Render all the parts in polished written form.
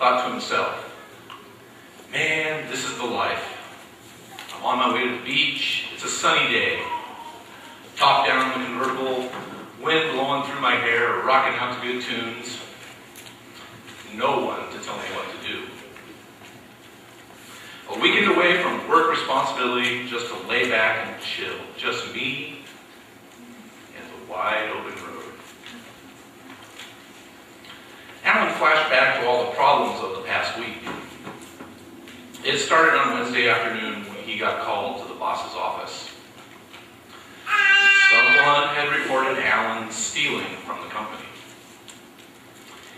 thought to himself, man, this is the life. I'm on my way to the beach. It's a sunny day. Top down in the convertible, wind blowing through my hair, rocking out to good tunes. No one to tell me what to do. A weekend away from work responsibility, just to lay back and chill. Just me and the wide open road. Alan flashed back to all the problems of the past week. It started on Wednesday afternoon when he got called to the boss's office. Someone had reported Alan stealing from the company.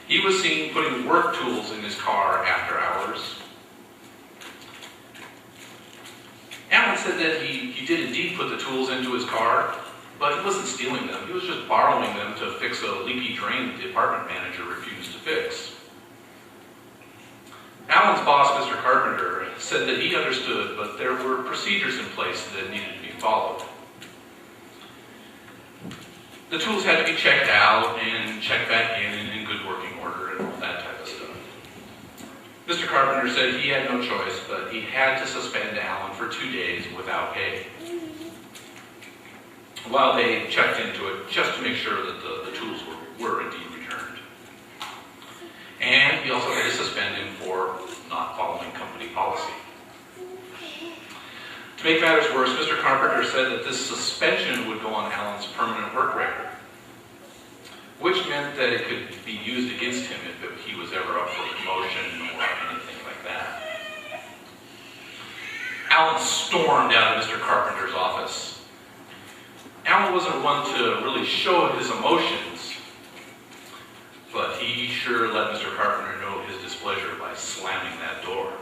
He was seen putting work tools in his car after hours. Alan said that he did indeed put the tools into his car, but he wasn't stealing them. He was just borrowing them to fix a leaky drain that the apartment manager refused to fix. Alan's boss, Mr. Carpenter, said that he understood, but there were procedures in place that needed to be followed. The tools had to be checked out and checked back in good working order and all that type of stuff. Mr. Carpenter said he had no choice, but he had to suspend Alan for 2 days without pay, while they checked into it just to make sure that the tools were indeed returned. And he also had to suspend him for not following company policy. To make matters worse, Mr. Carpenter said that this suspension would go on Alan's permanent work record, which meant that it could be used against him if he was ever up for promotion or anything like that. Alan stormed out of Mr. Carpenter's office. Alan wasn't one to really show his emotions, but he sure let Mr. Carpenter know his displeasure by slamming that door.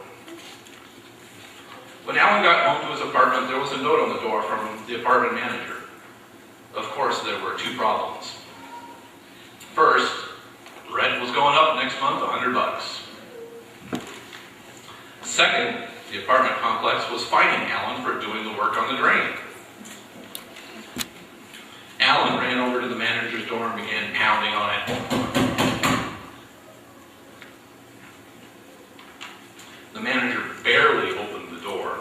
When Alan got home to his apartment, there was a note on the door from the apartment manager. Of course, there were 2 problems. First, rent was going up next month $100. Second, the apartment complex was fining Alan for doing the work on the drain. Alan ran over to the manager's door and began pounding on it. The manager barely opened the door,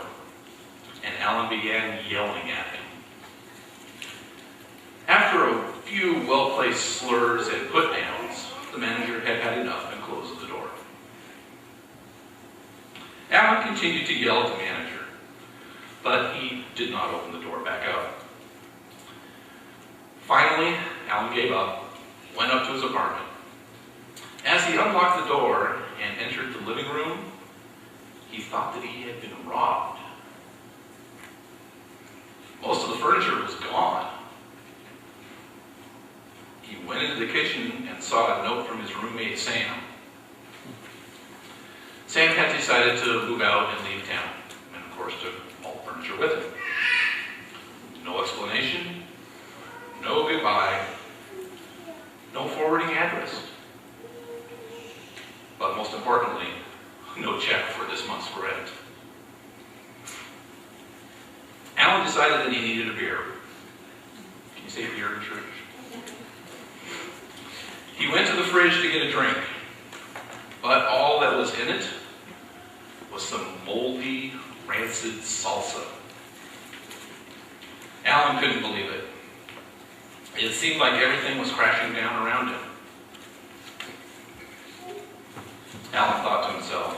and Alan began yelling at him. After a few well-placed slurs and put-downs, the manager had had enough and closed the door. Alan continued to yell at the manager, but he did not open the door back up. Finally, Alan gave up, went up to his apartment. As he unlocked the door and entered the living room, he thought that he had been robbed. Most of the furniture was gone. He went into the kitchen and saw a note from his roommate, Sam. Sam had decided to move out and leave town, and of course took all the furniture with him. No explanation, no goodbye, no forwarding address. But most importantly, no check for this month's rent. Alan decided that he needed a beer. Can you say beer in church? He went to the fridge to get a drink, but all that was in it was some moldy, rancid salsa. Alan couldn't believe it. It seemed like everything was crashing down around him. Alan thought to himself,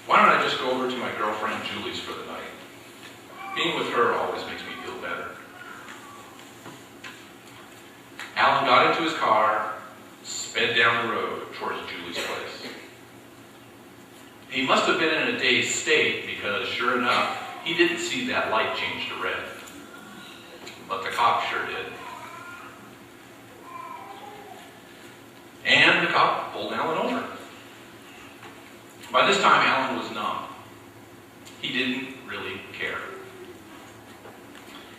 why don't I just go over to my girlfriend Julie's for the night? Being with her always makes me feel better. Alan got into his car, sped down the road towards Julie's place. He must have been in a dazed state because, sure enough, he didn't see that light change to red. But the cop sure did. And the cop pulled Alan over. By this time, Alan was numb. He didn't really care.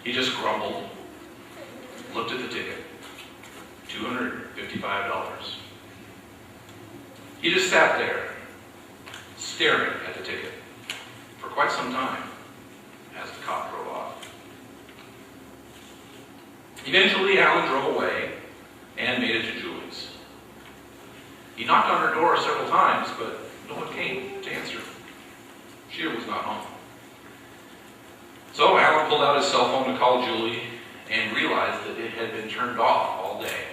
He just grumbled, looked at the ticket, $255. He just sat there, staring at the ticket for quite some time as the cop drove off. Eventually, Alan drove away and made it to Julie's. He knocked on her door several times, but no one came to answer. She was not home. So Alan pulled out his cell phone to call Julie and realized that it had been turned off all day.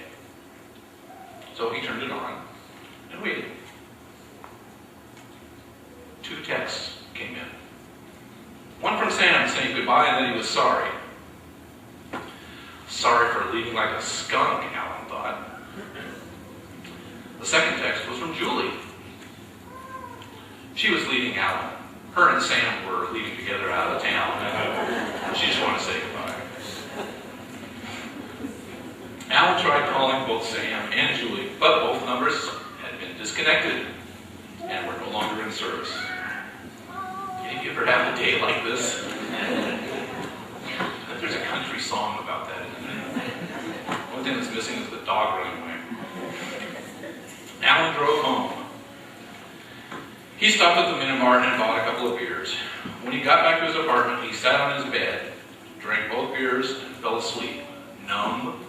So he turned it on and waited. 2 texts came in. One from Sam saying goodbye and that he was sorry. Sorry for leaving like a skunk, Alan thought. The second text was from Julie. She was leaving Alan. Her and Sam were leaving together out of town, and she just wanted to say goodbye. Alan tried calling both Sam and Julie, but both numbers had been disconnected and were no longer in service. Have you ever had a day like this? There's a country song about that, isn't there? One thing that's missing is the dog running away. Alan drove home. He stopped at the Minimart and bought a couple of beers. When he got back to his apartment, he sat on his bed, drank both beers, and fell asleep, numb,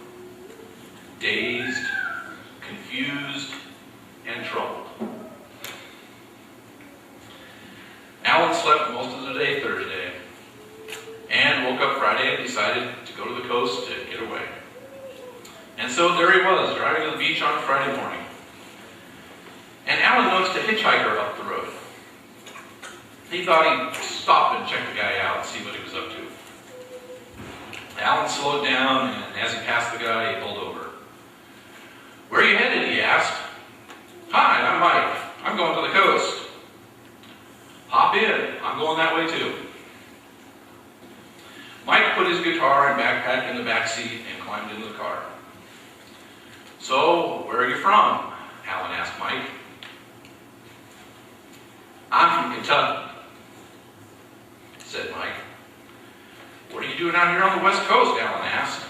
dazed, confused, and troubled. Alan slept most of the day Thursday, and woke up Friday and decided to go to the coast to get away. And so there he was, driving to the beach on Friday morning. And Alan noticed a hitchhiker up the road. He thought he'd stop and check the guy out and see what he was up to. Alan slowed down, and as he passed the guy, he pulled over. "Where are you headed?" he asked. "Hi, I'm Mike. I'm going to the coast." "Hop in. I'm going that way too." Mike put his guitar and backpack in the back seat and climbed into the car. "So, where are you from?" Alan asked Mike. "I'm from Kentucky," said Mike. "What are you doing out here on the West Coast?" Alan asked.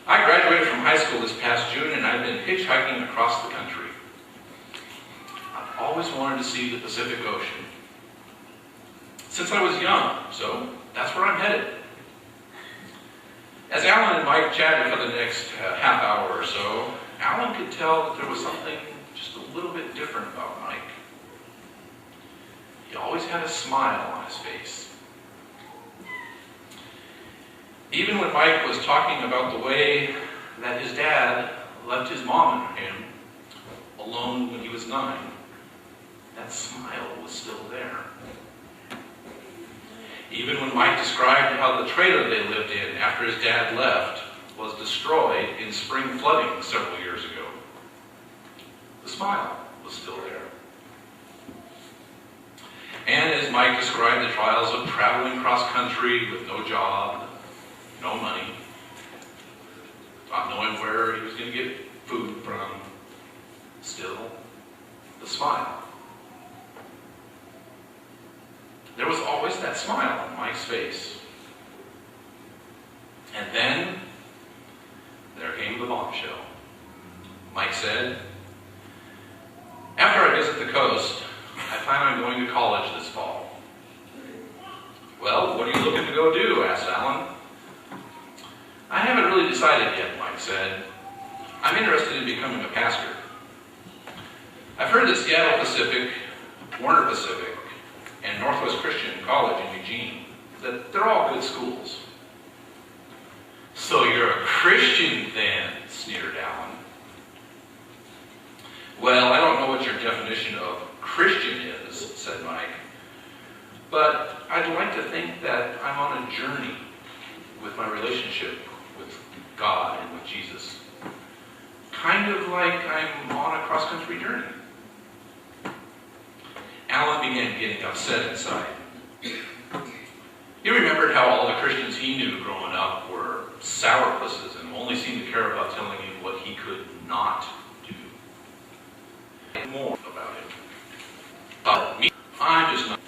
"I graduated from high school this past June, and I've been hitchhiking across the country. I've always wanted to see the Pacific Ocean since I was young, so that's where I'm headed." As Alan and Mike chatted for the next half hour or so, Alan could tell that there was something just a little bit different about Mike. He always had a smile on his face. Even when Mike was talking about the way that his dad left his mom and him alone when he was 9, that smile was still there. Even when Mike described how the trailer they lived in after his dad left was destroyed in spring flooding several years ago, the smile was still there. And as Mike described the trials of traveling cross-country with no job, no money, not knowing where he was going to get food from, still, the smile. There was always that smile on Mike's face. And then, there came the bombshell. Mike said, "After I visit the coast, I plan on going to college this fall." "Well, what are you looking to go do?" asked Alan. "I haven't really decided yet," Mike said. "I'm interested in becoming a pastor. I've heard that Seattle Pacific, Warner Pacific, and Northwest Christian College in Eugene, that they're all good schools." "So you're a Christian then," sneered Alan. "Well, I don't know what your definition of Christian is," said Mike, "but I'd like to think that I'm on a journey with my relationship with God and with Jesus. Kind of like I'm on a cross-country journey." Alan began getting upset inside. He remembered how all the Christians he knew growing up were sourpusses and only seemed to care about telling him what he could not do. More about it. Me, I'm just not.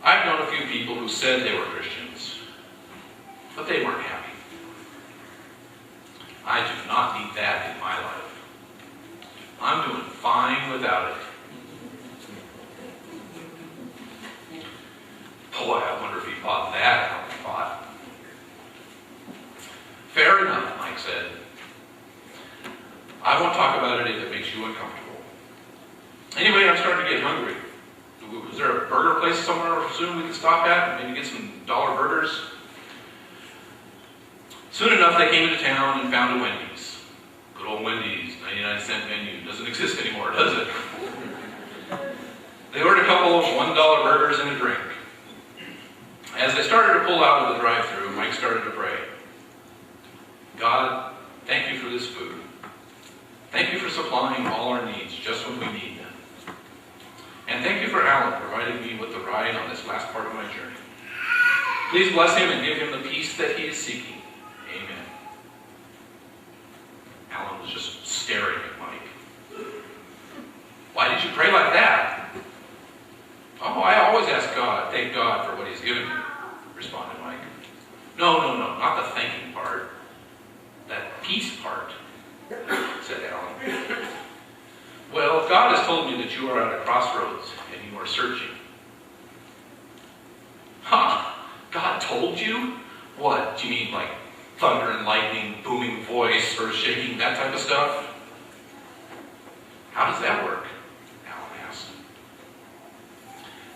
I've known a few people who said they were Christians, but they weren't happy. I do not need that in my life. I'm doing fine without it. Boy, I wonder if he thought that how he thought. "Fair enough," Mike said. I won't talk about it if it makes you uncomfortable. Anyway, I'm starting to get hungry. Is there a burger place somewhere soon we can stop at and maybe get some dollar burgers? Soon enough, they came into town and found a Wendy's. Good old Wendy's, 99-cent menu. Doesn't exist anymore, does it? They ordered a couple of $1 burgers and a drink. As they started to pull out of the drive-thru, Mike started to pray. God, thank you for this food. Thank you for supplying all our needs just when we need them. And thank you for Alan providing me with the ride on this last part of my journey. Please bless him and give him the peace that he is seeking. Amen. Alan was just staring at Mike. Why did you pray like that? Oh, I always thank God for what he's given me, responded Mike. No, not the thanking part. That peace part, said Alan. Well, if God has told me that you are at a crossroads and you are searching. God told you? What, do you mean like thunder and lightning, booming voice, earth shaking, that type of stuff? How does that work? Alan asked.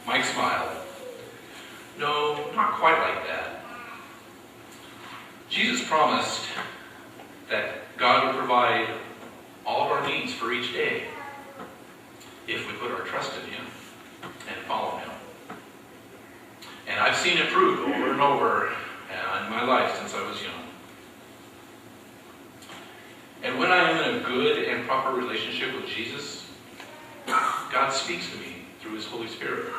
Mike smiled. No, not quite like that. Jesus promised that God would provide all of our needs for each day if we put our trust in him and follow him. And I've seen it proved over and over in my life since I was young. And when I am in a good and proper relationship with Jesus, God speaks to me through his Holy Spirit.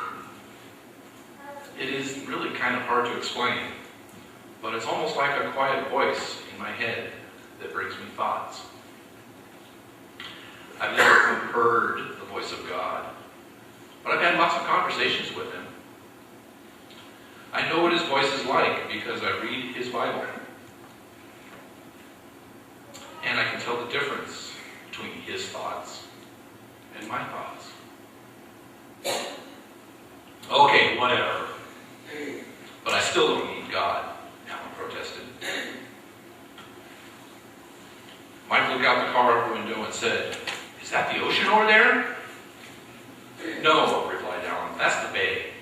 It is really kind of hard to explain, but it's almost like a quiet voice in my head that brings me thoughts. I've never heard the voice of God, but I've had lots of conversations with him. I know what his voice is like because I read his Bible. And I can tell the difference between his thoughts and my thoughts. Okay, whatever. But I still don't need God, Alan protested. Mike looked out the car window and said, "Is that the ocean over there?" "No," replied Alan, "that's the bay.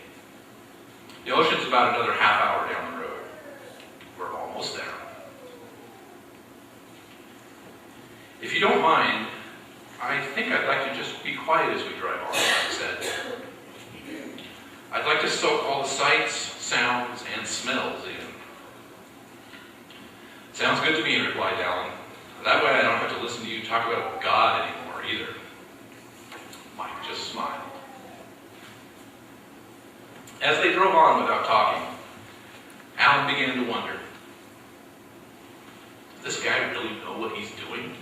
The ocean's about another half hour down the road. We're almost there." "If you don't mind, I think I'd like to just be quiet as we drive on," Mike said. "I'd like to soak all the sights, sounds, and smells in." "Sounds good to me," replied Alan. "That way I don't have to listen to you talk about God anymore either." Mike just smiled. As they drove on without talking, Alan began to wonder, does this guy really know what he's doing?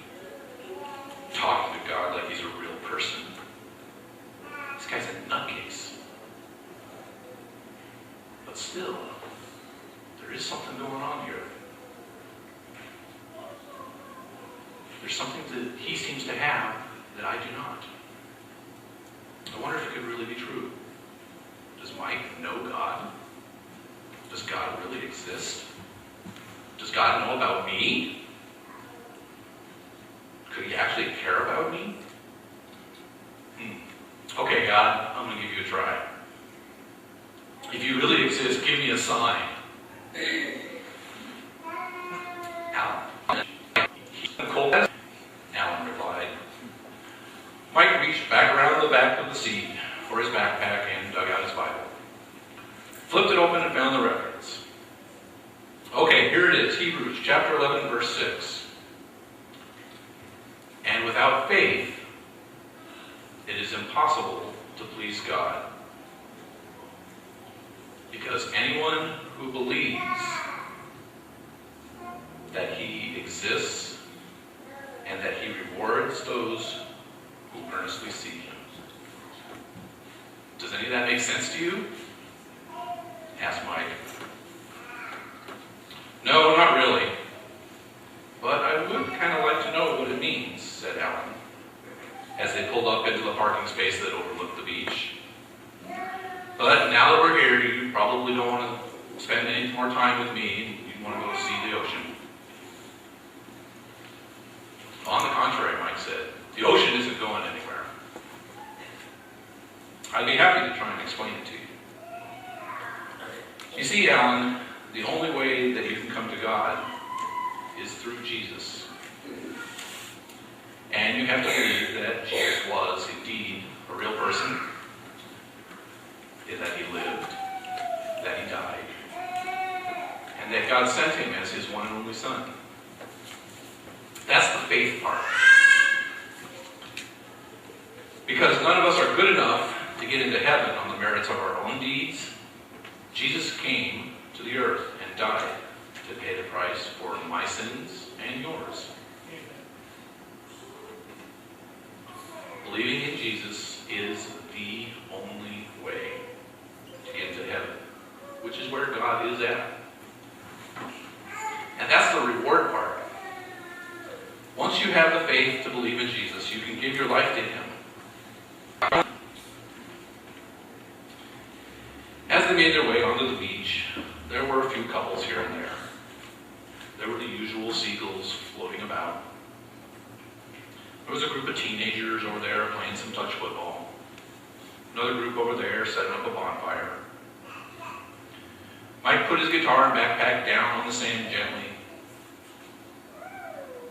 Talking to God like he's a real person. This guy's a nutcase. But still, there is something going on here. There's something that he seems to have that I do not. I wonder if it could really be true. Does Mike know God? Does God really exist? Does God know about me? Could he actually care about me? Okay, God, I'm going to give you a try. If you really exist, give me a sign. Alan replied. Mike reached back around the back of the seat for his backpack and dug out his Bible. Flipped it open and found the reference. Okay, here it is, Hebrews chapter 11, verse 6. And without faith, it is impossible to please God. Because anyone who believes that he exists and that he rewards those who earnestly seek him. Does any of that make sense to you? Asked Mike. No, not really. But I would kind of like to know what it means, said Alan, as they pulled up into the parking space that overlooked the beach. But now that we're here, you probably don't want to spend any more time with me. You want to go see the ocean. On the contrary, Mike Alan, the only way that you can come to God is through Jesus. And you have to believe that Jesus was indeed a real person, that he lived, that he died, and that God sent him as his one and only Son. That's the faith part. Because none of us are good enough to get into heaven on the merits of our own deeds, Jesus came to the earth and died to pay the price for my sins and yours. Believing in Jesus is the only way to get to heaven, which is where God is at. And that's the reward part. Once you have the faith to believe in Jesus, you can give your life to him. As they made their way onto the beach, there were a few couples here and there. There were the usual seagulls floating about. There was a group of teenagers over there playing some touch football. Another group over there setting up a bonfire. Mike put his guitar and backpack down on the sand gently,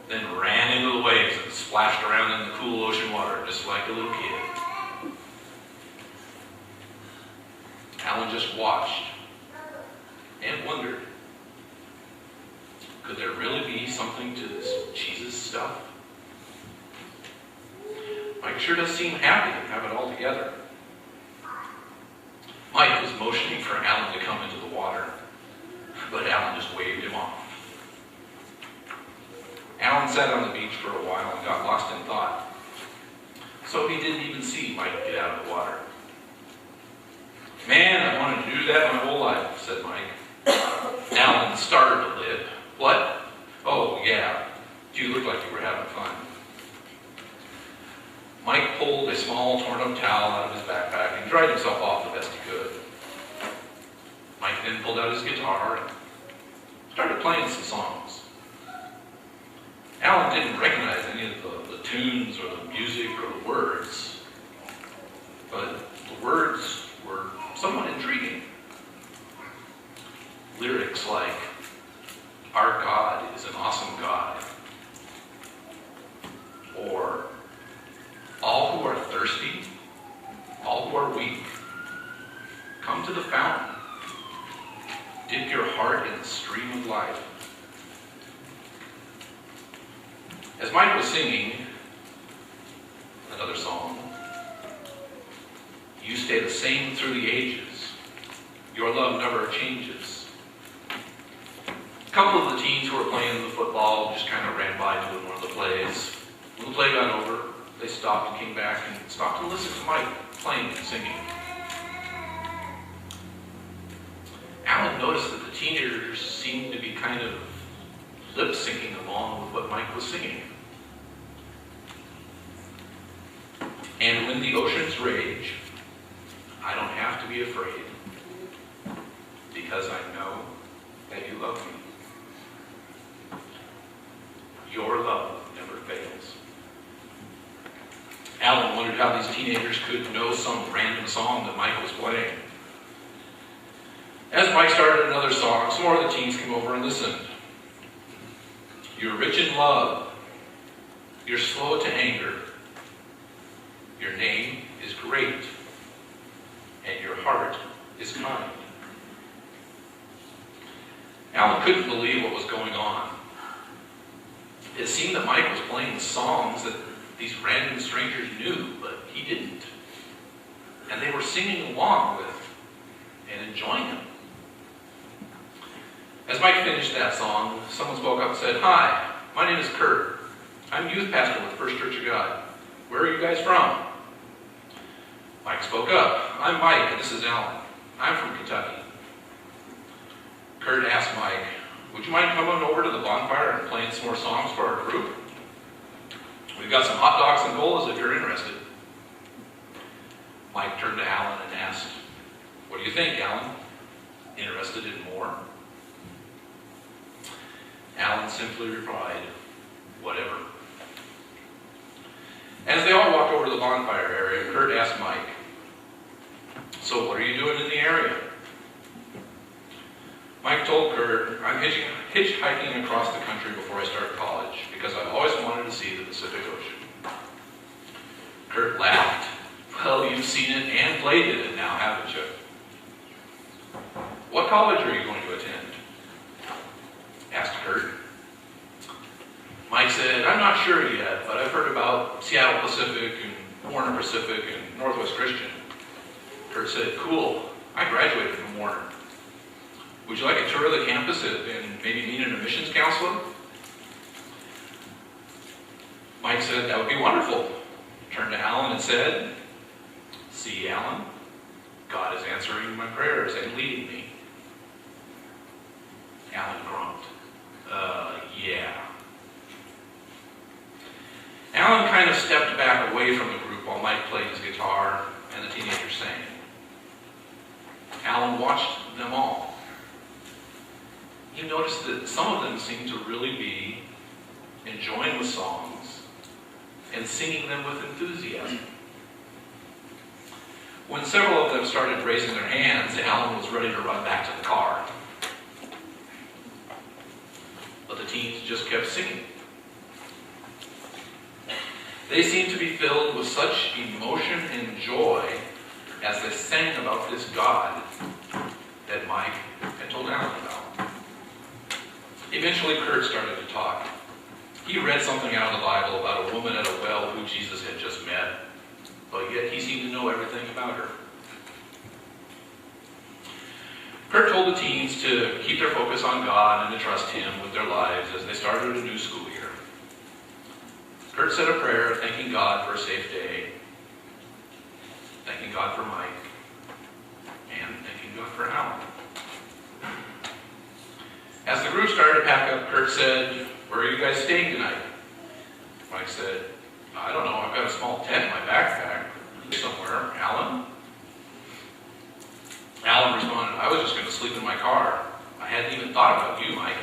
then ran into the waves and splashed around in the cool ocean water just like a little kid. Alan just watched and wondered, could there really be something to this Jesus stuff? Mike sure does seem happy to have it all together. Mike was motioning for Alan to come into the water, but Alan just waved him off. Alan sat on the beach for a while and got lost in thought, so he didn't even see Mike get out of the water. "Man, I wanted to do that my whole life," said Mike. Alan started a lip. "What? Oh, yeah. You look like you were having fun." Mike pulled a small torn-up towel out of his backpack and dried himself off the best he could. Mike then pulled out his guitar and started playing some songs. Alan didn't recognize any of the tunes or the music or the words, but the words were somewhat intriguing. Lyrics like, "Our God is an awesome God," or "All who are thirsty, all who are weak, come to the fountain. Dip your heart in the stream of life." As Mike was singing another song, "You stay the same through the ages. Your love never changes." A couple of the teens who were playing the football just kind of ran by doing one of the plays. When the play got over, they stopped and came back and stopped to listen to Mike playing and singing. Alan noticed that the teenagers seemed to be kind of lip-syncing along with what Mike was singing. "And when the oceans rage, I don't have to be afraid, because I know that you love me. Your love never fails." Alan wondered how these teenagers could know some random song that Mike was playing. As Mike started another song, some more of the teens came over and listened. "You're rich in love. You're slow to anger. Your name is great, and your heart is kind." Alan couldn't believe what was going on. It seemed that Mike was playing songs that these random strangers knew, but he didn't. And they were singing along with and enjoying them. As Mike finished that song, someone spoke up and said, "Hi, my name is Kurt. I'm youth pastor with First Church of God. Where are you guys from?" Mike spoke up. "I'm Mike, and this is Alan. I'm from Kentucky." Kurt asked Mike, "Would you mind coming over to the bonfire and playing some more songs for our group? We've got some hot dogs and colas if you're interested." Mike turned to Alan and asked, "What do you think, Alan? Interested in more?" Alan simply replied, "Whatever." As they all walked over to the bonfire area, Kurt asked Mike, "So what are you doing in the area?" Mike told Kurt, I'm hitchhiking across the country before I start college because I've always wanted to see the Pacific Ocean. Kurt laughed. Well, you've seen it and played in it now, haven't you? What college are you going to attend? Asked Kurt. Mike said, I'm not sure yet, but I've heard about Seattle Pacific and Warner Pacific and Northwest Christian. Kurt said, cool, I graduated from Warner. Would you like a tour of the campus and maybe meet an admissions counselor? Mike said, that would be wonderful. Turned to Alan and said, see, Alan, God is answering my prayers and leading me. Alan grumped, yeah. Alan kind of stepped back away from the group while Mike played his guitar and the teenagers sang. Alan watched them all. He noticed that some of them seemed to really be enjoying the songs and singing them with enthusiasm. When several of them started raising their hands, Alan was ready to run back to the car. But the teens just kept singing. They seemed to be filled with such emotion and joy as they sang about this God that Mike had told Alan about. Eventually, Kurt started to talk. He read something out of the Bible about a woman at a well who Jesus had just met, but yet he seemed to know everything about her. Kurt told the teens to keep their focus on God and to trust Him with their lives as they started a new school year. Kurt said a prayer thanking God for a safe day, thanking God for Mike, and thanking God for Alan. As the group started to pack up, Kurt said, where are you guys staying tonight? Mike said, I don't know, I've got a small tent in my backpack. Somewhere. Alan? Alan responded, I was just going to sleep in my car. I hadn't even thought about you, Mike.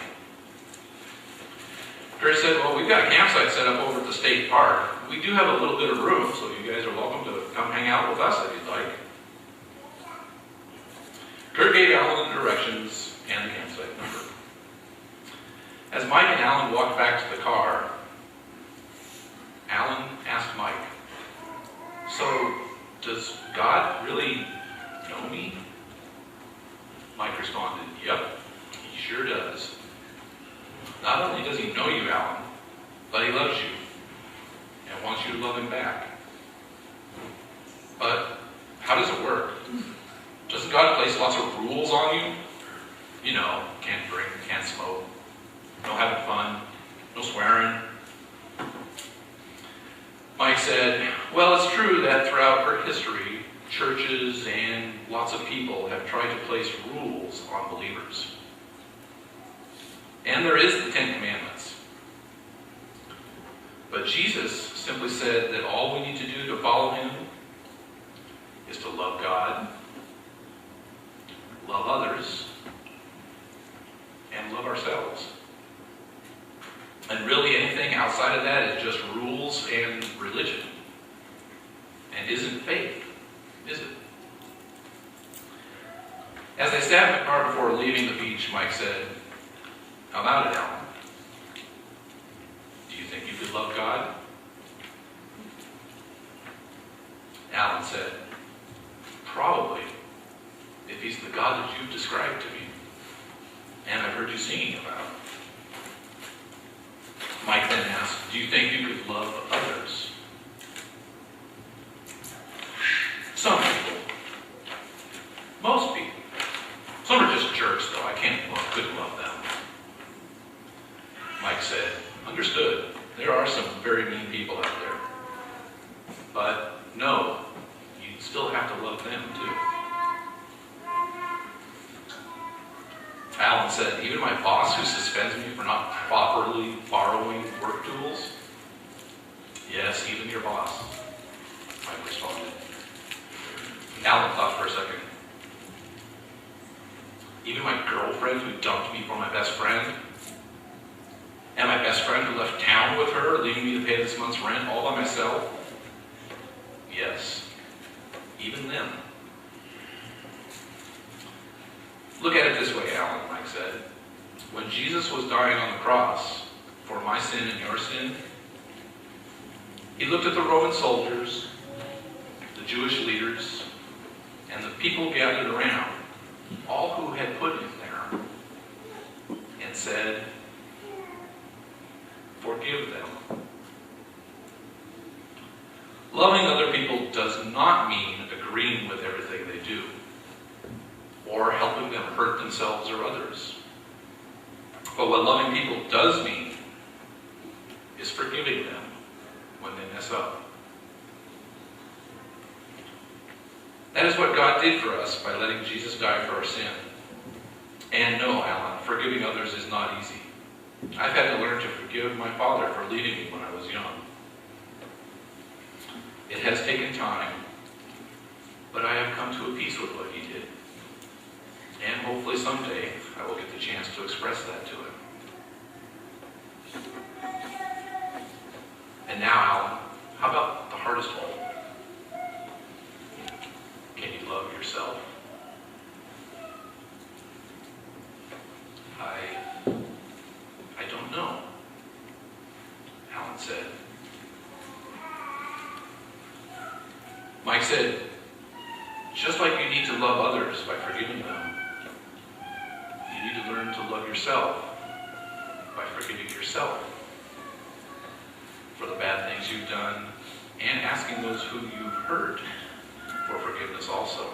Kurt said, well, we've got a campsite set up over at the state park. We do have a little bit of room, so you guys are welcome to come hang out with us if you'd like. Kurt gave Alan the directions and the campsite number. As Mike and Alan walked back to the car, Alan asked Mike, so, does God really know me? Mike responded, yep, He sure does. Not only does He know you, Alan, but He loves you and wants you to love Him back. But how does it work? Doesn't God place lots of rules on you? You know, can't drink, can't smoke, no having fun, no swearing. Mike said, well, it's true that throughout history, churches and lots of people have tried to place rules on believers. And there is the Ten Commandments. But Jesus simply said that all we need to do to follow Him is to love God, love others, and love ourselves. And really anything outside of that is just rules and religion. And isn't faith, is it? As they sat in the car before leaving the beach, Mike said, how about it, Alan? Do you think you could love God? Alan said, probably, if He's the God that you've described to me, and I've heard you singing about. Mike then asked, do you think you could love others? Some people. Most people. Some are just jerks, though. I couldn't love them. Mike said, understood. There are some very mean people out there. But no, you still have to love them, too. Alan said, even my boss who suspends me for not properly borrowing work tools? Yes, even your boss, Mike responded. Alan thought for a second. Even my girlfriend who dumped me for my best friend? And my best friend who left town with her, leaving me to pay this month's rent all by myself? Yes, even them. Look at it this way, Alan. Mike said, when Jesus was dying on the cross for my sin and your sin, he looked at the Roman soldiers, the Jewish leaders, and the people gathered around, all who had put him there, and said, forgive them. Loving other people does not mean agreeing with everything they do, or helping them hurt themselves or others. But what loving people does mean is forgiving them when they mess up. That is what God did for us by letting Jesus die for our sin. And no, Alan, forgiving others is not easy. I've had to learn to forgive my father for leaving me when I was young. It has taken time, but I have come to a peace with what he did. And hopefully someday I will get the chance to express that to him. And now, Alan, how about the hardest one? Can you love yourself? I don't know, Alan said. Mike said, just like you need to love others by forgiving them, you need to learn to love yourself by forgiving yourself for the bad things you've done and asking those who you've hurt for forgiveness also.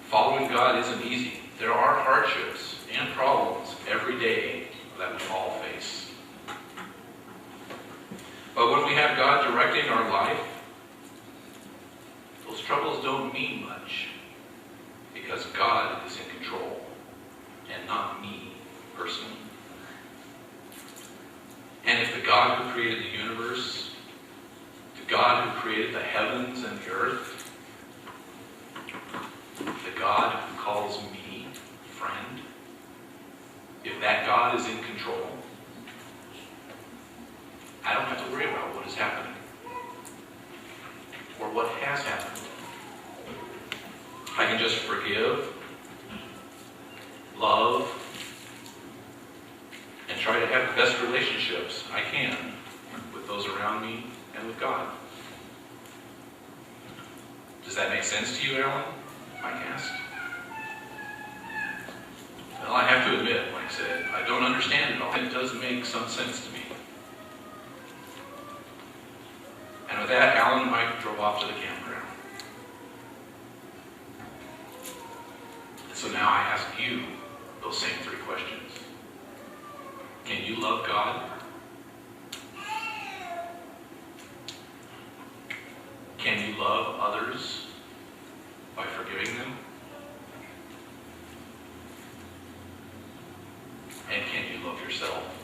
Following God isn't easy. There are hardships and problems every day that we all face. But when we have God directing our life, those troubles don't mean much because God is in control and not me personally. And if the God who created the universe, the God who created the heavens and the earth, the God who calls me friend, if that God is in control, I don't have to worry about what is happening or what has happened. I can just forgive, love, and try to have the best relationships I can with those around me and with God. Does that make sense to you, Alan? Mike asked. Well, I have to admit, Mike said, I don't understand it all. It does make some sense to me. And with that, Alan and Mike drove off to the campground. So now I ask you those same three questions. Can you love God? Can you love others by forgiving them? And can you love yourself?